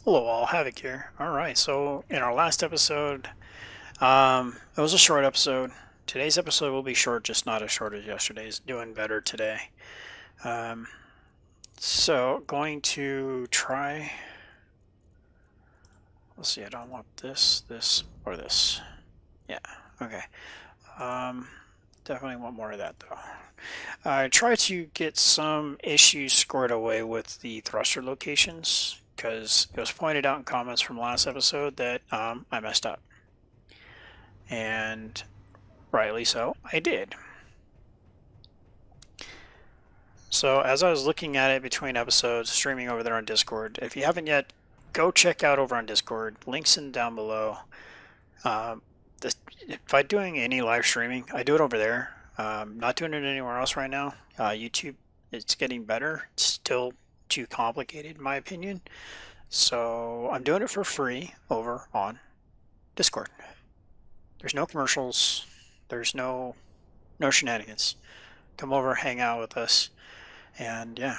Hello all, Havoc here. Alright, so in our last episode, it was a short episode. Today's episode will be short, just not as short as yesterday's. Doing better today. Um, so, going to try... Let's see, I don't want this, this, or this. Yeah, okay. Definitely want more of that though. I try to get some issues squared away with the thruster locations, because it was pointed out in comments from last episode that I messed up. And rightly so, I did. So as I was looking at it between episodes, streaming over there on Discord, if you haven't yet, go check out over on Discord. Links in down below. If I'm doing any live streaming, I do it over there. Not doing it anywhere else right now. YouTube, it's getting better. It's still too complicated in my opinion. So I'm doing it for free over on Discord. There's no commercials. There's no shenanigans. Come over, hang out with us, and yeah.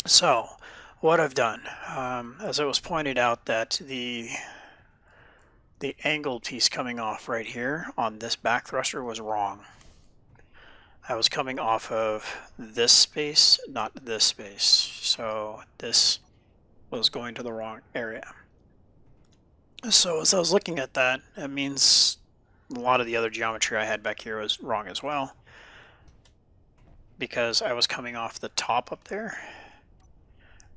So what I've done, as it was pointed out, that the angled piece coming off right here on this back thruster was wrong. I was coming off of this space, not this space. So this was going to the wrong area. So as I was looking at that, it means a lot of the other geometry I had back here was wrong as well, because I was coming off the top up there.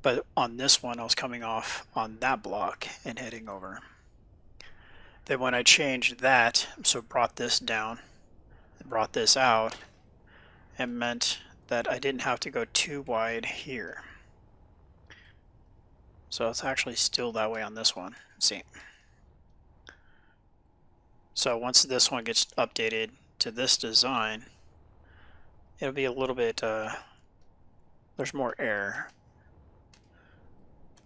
But on this one, I was coming off on that block and heading over. Then when I changed that, so brought this down, brought this out, it meant that I didn't have to go too wide here. So it's actually still that way on this one. See. So once this one gets updated to this design, it'll be a little bit, there's more air,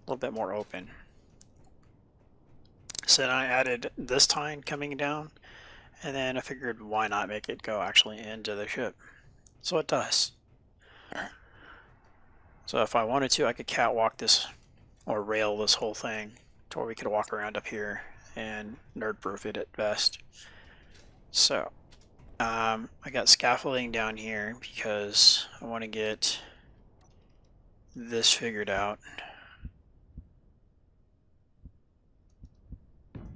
a little bit more open. So then I added this tine coming down, and then I figured why not make it go actually into the ship. So it does. So if I wanted to, I could catwalk this or rail this whole thing to where we could walk around up here and nerd-proof it at best. So I got scaffolding down here because I want to get this figured out.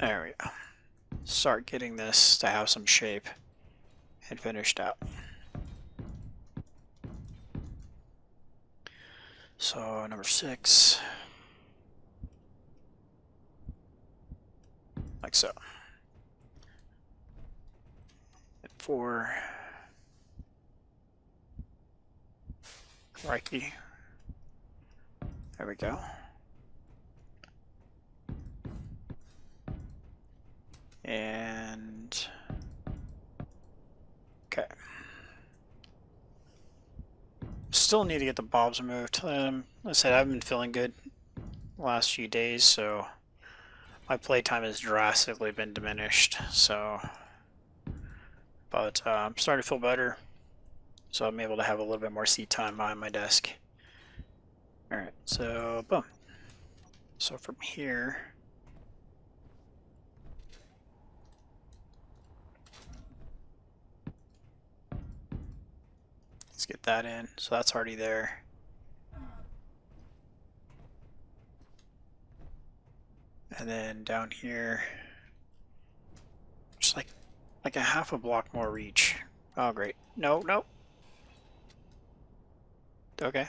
There we go. Start getting this to have some shape and finished out. So number 6, like so. And 4, crikey. There we go. And okay. Still need to get the bobs moved. Like I said, I haven't been feeling good the last few days, so my playtime has drastically been diminished. So, but I'm starting to feel better, so I'm able to have a little bit more seat time behind my desk. All right, so boom. So from here, let's get that in. So that's already there. And then down here, just like a half a block more reach. Oh, great. No, no. Okay.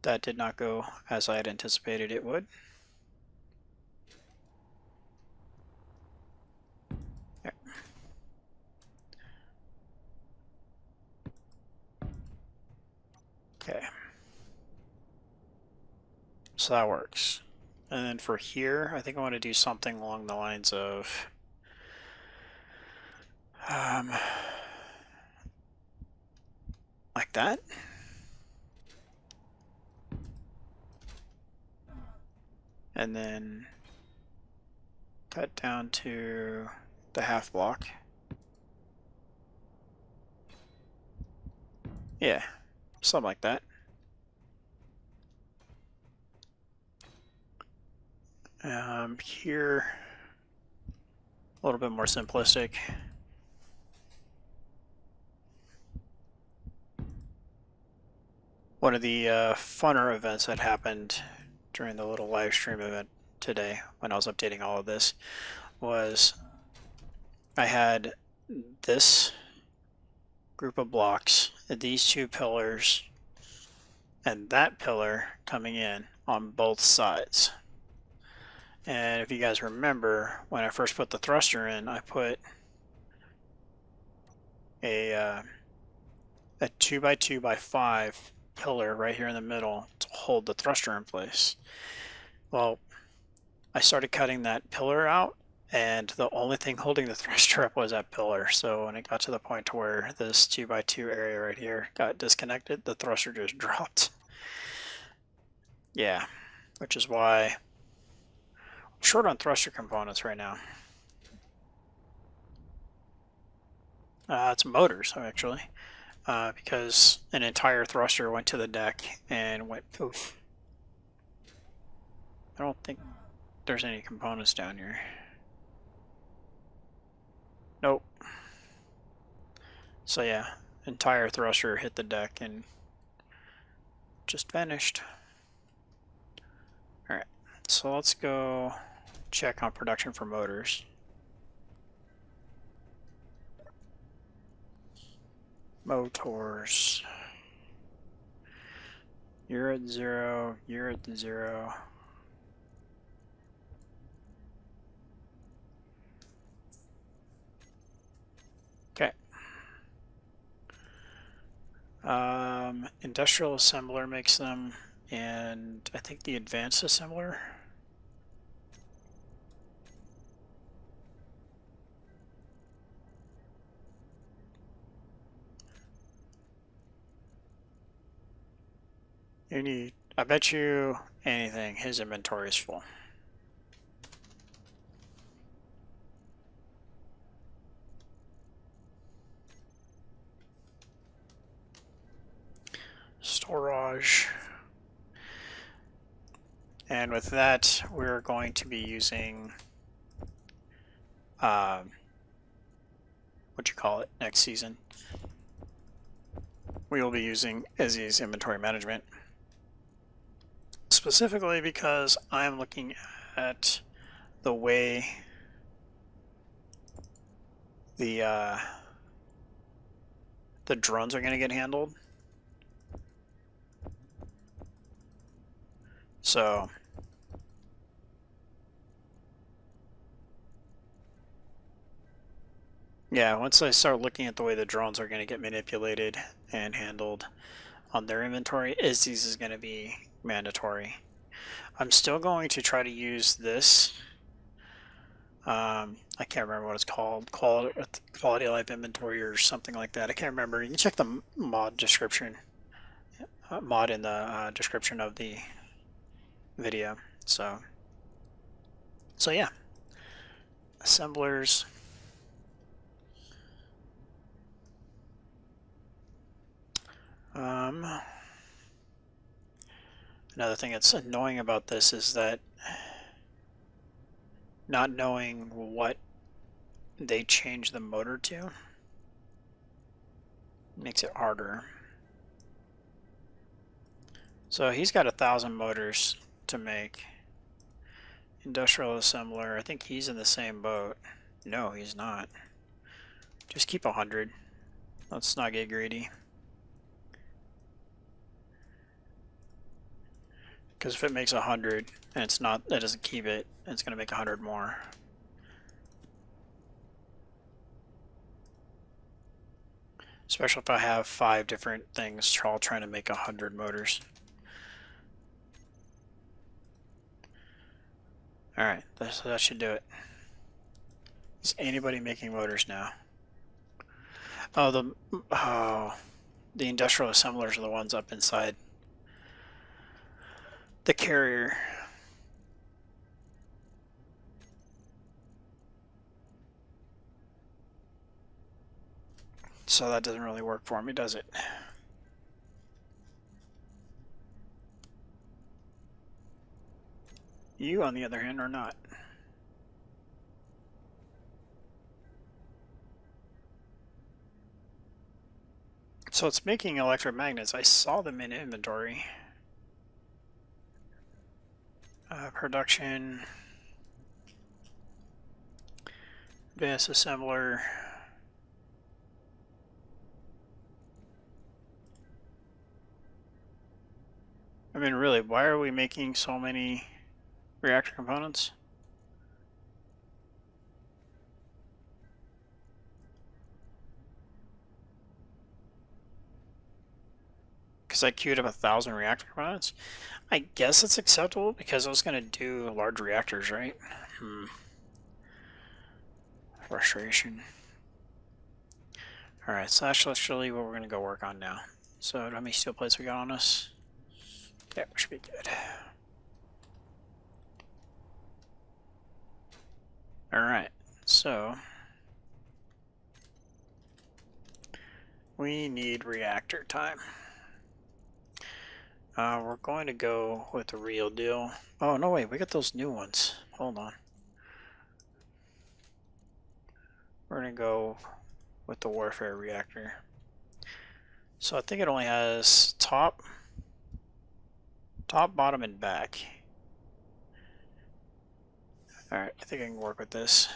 That did not go as I had anticipated it would. There. Okay. So that works. And then for here, I think I want to do something along the lines of like that. And then cut down to the half block. Yeah, something like that. Here, a little bit more simplistic. One of the funner events that happened during the little live stream event today when I was updating all of this was I had this group of blocks, these two pillars, and that pillar coming in on both sides. And if you guys remember, when I first put the thruster in, I put a 2x2x5 pillar right here in the middle to hold the thruster in place. Well, I started cutting that pillar out, and the only thing holding the thruster up was that pillar. So when it got to the point to where this 2x2 area right here got disconnected, the thruster just dropped. Yeah, which is why I'm short on thruster components right now. It's motors, actually, because an entire thruster went to the deck and went poof. I don't think there's any components down here. Nope. So yeah, entire thruster hit the deck and just vanished. Alright, so let's go check on production for motors. Motors. You're at 0, you're at 0. Okay. Industrial assembler makes them, and I think the advanced assembler. I bet you anything, his inventory is full. Storage. And with that, we're going to be using next season. We will be using Izzy's inventory management. Specifically because I'm looking at the way the drones are going to get handled. So yeah, once I start looking at the way the drones are going to get manipulated and handled on their inventory, Izzy's is going to be mandatory. I'm still going to try to use this. I can't remember what it's called, quality life inventory or something like that. I can't remember. You can check the mod description, mod in the description of the video. So yeah, assemblers. Another thing that's annoying about this is that not knowing what they change the motor to makes it harder. So he's got 1,000 motors to make. Industrial assembler, I think he's in the same boat. No, he's not. Just keep 100. Let's not get greedy. Because if it makes 100 and it's not, that doesn't keep it, it's going to make 100 more. Especially if I have 5 different things all trying to make 100 motors. Alright, that should do it. Is anybody making motors now? Oh, the industrial assemblers are the ones up inside the carrier. So that doesn't really work for me, does it? You, on the other hand, are not. So it's making electromagnets. I saw them in inventory. Production. Advanced assembler. I mean, really, why are we making so many reactor components? Because I queued up 1,000 reactor components. I guess it's acceptable because I was going to do large reactors, right? Frustration. Alright, so that's literally what we're going to go work on now. So how many steel plates we got on us? Yeah, we should be good. Alright, so we need reactor time. We're going to go with the real deal. Oh, no, wait, we got those new ones. Hold on. We're going to go with the warfare reactor. So I think it only has top, bottom, and back. Alright, I think I can work with this.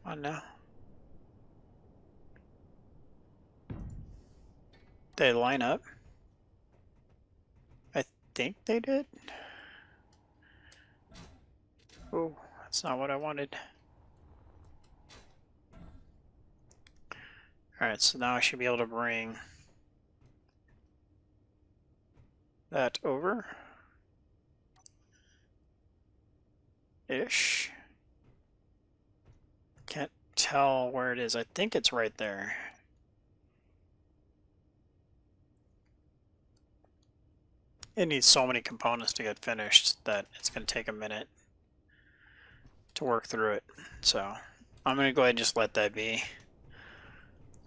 Come on now. They line up? I think they did. Oh, that's not what I wanted. Alright, so now I should be able to bring that over. Ish. Can't tell where it is. I think it's right there. It needs so many components to get finished that it's going to take a minute to work through it. So I'm going to go ahead and just let that be.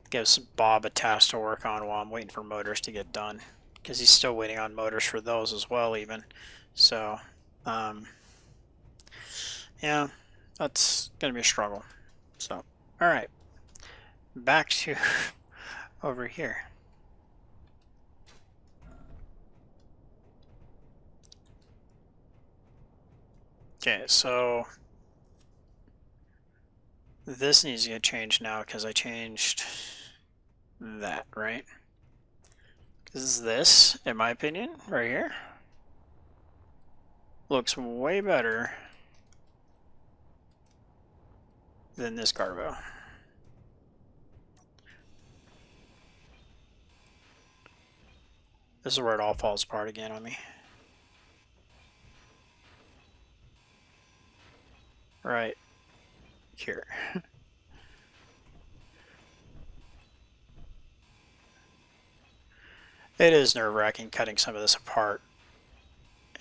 Gives Bob a task to work on while I'm waiting for motors to get done, because he's still waiting on motors for those as well even. So yeah, that's going to be a struggle. So alright, back to over here. Okay, so this needs to get changed now because I changed that, right? Because this, in my opinion, right here, looks way better than this cargo. This is where it all falls apart again on me. Right here. It is nerve-wracking cutting some of this apart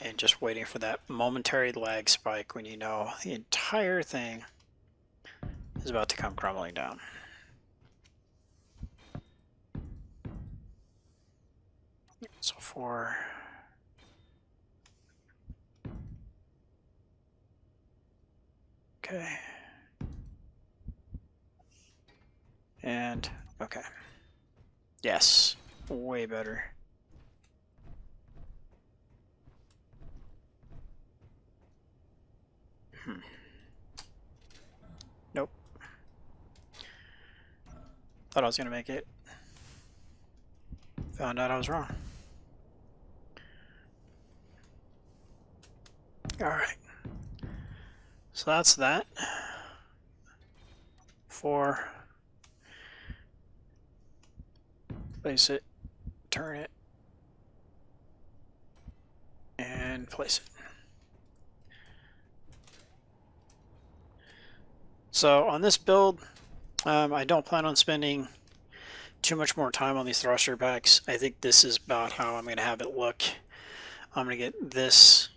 and just waiting for that momentary lag spike when you know the entire thing is about to come crumbling down. So for okay, and okay, yes, way better. Nope. Thought I was gonna make it. Found out I was wrong. Alright. So that's that. 4. Place it, turn it, and place it. So on this build, I don't plan on spending too much more time on these thruster packs. I think this is about how I'm going to have it look. I'm going to get this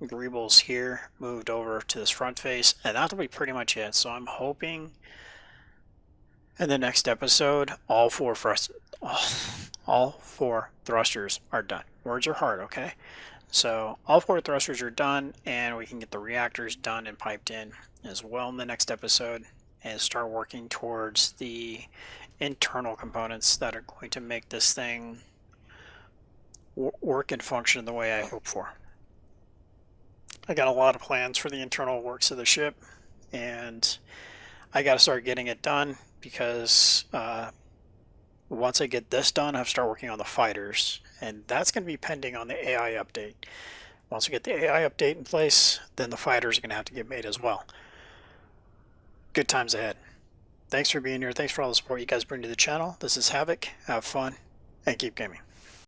greebles here moved over to this front face, and that'll be pretty much it. So I'm hoping in the next episode all four thrusters are done. Words are hard, okay? So all four thrusters are done, and we can get the reactors done and piped in as well in the next episode, and start working towards the internal components that are going to make this thing work and function the way I hope for. I got a lot of plans for the internal works of the ship, and I got to start getting it done, because once I get this done, I have to start working on the fighters, and that's going to be pending on the AI update. Once we get the AI update in place, then the fighters are going to have to get made as well. Good times ahead. Thanks for being here. Thanks for all the support you guys bring to the channel. This is Havoc. Have fun and keep gaming.